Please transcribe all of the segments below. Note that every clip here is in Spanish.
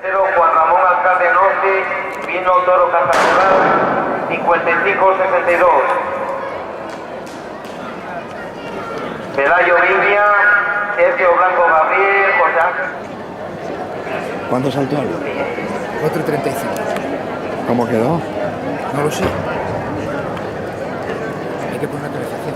Tercero, Juan Ramón Alcalde Norte, Vino Toro Castacular, 55-62. Pelayo Viña, Sergio Blanco Gabriel, José Ángel. ¿Cuánto saltó? 4.35. ¿Cómo quedó? No lo sé. Hay que poner una calefacción.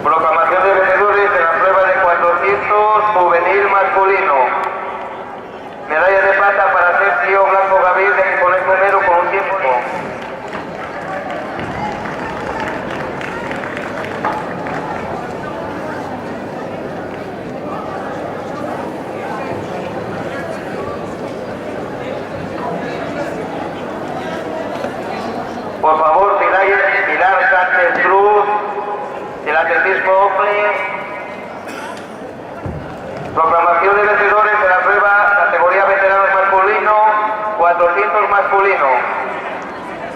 Proclamación de vencedores de la prueba de 400 juvenil masculino. Medalla de plata para Sergio Blanco Gabriel de Nicolás Romero con un tiempo. Por favor, Pilar Sánchez Cruz, del atletismo Ople. Proclamación de vencedores de la prueba categoría veteranos masculino, 400 masculino.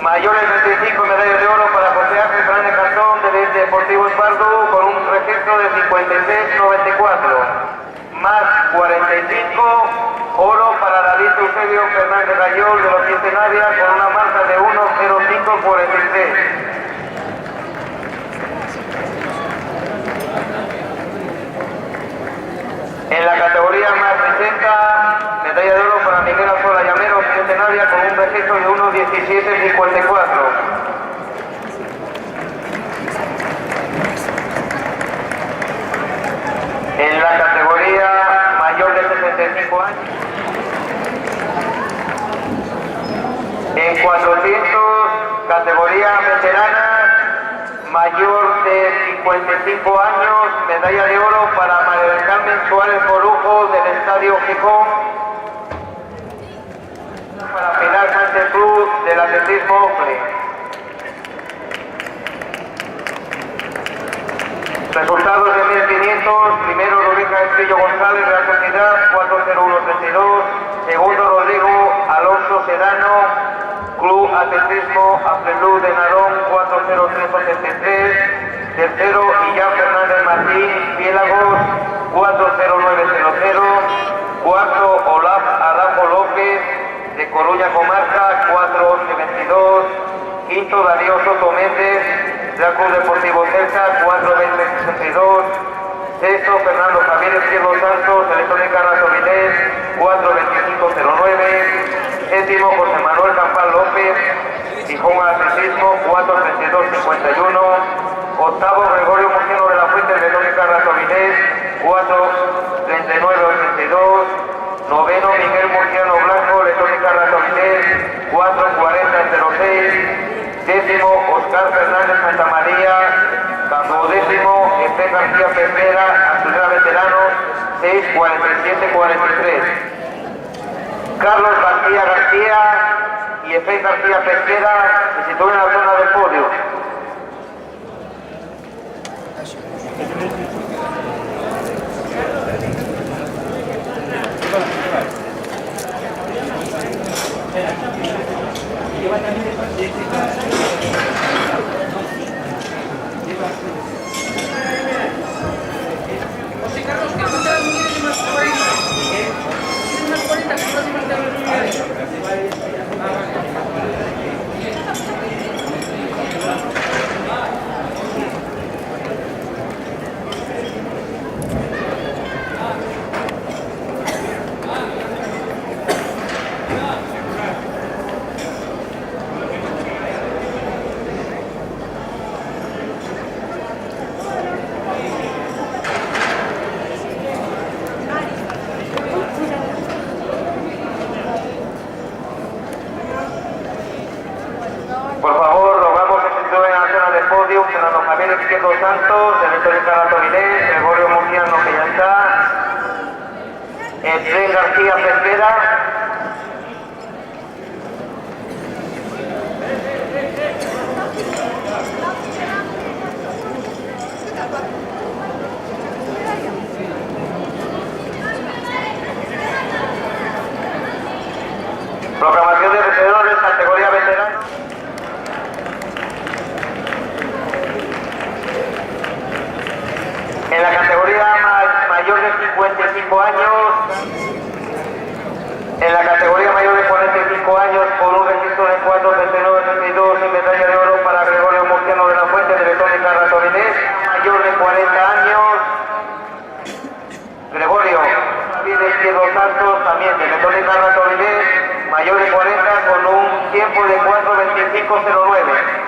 Mayores 25, medallas de oro para José Ángel Fernández Cantón del Deportivo Espardo con un registro de 56.94. Más 45, oro para David Eusebio Fernández Gayol de los Centenarias con una marca de 1.0543. En la categoría más 60, medalla de oro para Miguel Alzola Llamero, Centenaria, con un registro de 1.1754. En la categoría mayor de 65 años, en 400, categoría veterana, mayor de 55 años, medalla de oro para María del Carmen Suárez Borujo del Estadio Gijón, para Pilar Sánchez Cruz del atletismo Ocle. Resultados de 1500, primero Rubén Castillo González, Real Sociedad, 40132, segundo Rodrigo Alonso Sedano, Club Atletismo Aplelú de Narón, 40383, tercero Illán Fernández Martín, Piélagos, 40900, cuarto Olaf Arajo López, de Coruña Comarca, 41122, quinto Darío Soto Méndez, del Club Deportivo Celta, 42062, sexto Fernando Javier Izquierdo Santos, Electrónica Razovilés, 42509, séptimo José Manuel Campal López, Gijón Atletismo, 43251, octavo Gregorio Murciano de la Fuente, Electrónica Razovilés, 43982, noveno Miguel Murciano Blanco, Electrónica Razovilés, 44006, décimo Oscar Fernández Santa María, duodécimo Efé García Pesquera, Asturias Veteranos, 64743. Carlos García y Efé García Pesquera se sitúan en la zona del podio. Por favor, rogamos que se sitúen en la zona del podio Fernando Javier Izquierdo Santos, el Electrónica Razovilés, Gregorio Murciano, que ya está, Efé García Pesquera, proclamación de vencedores categoría 509.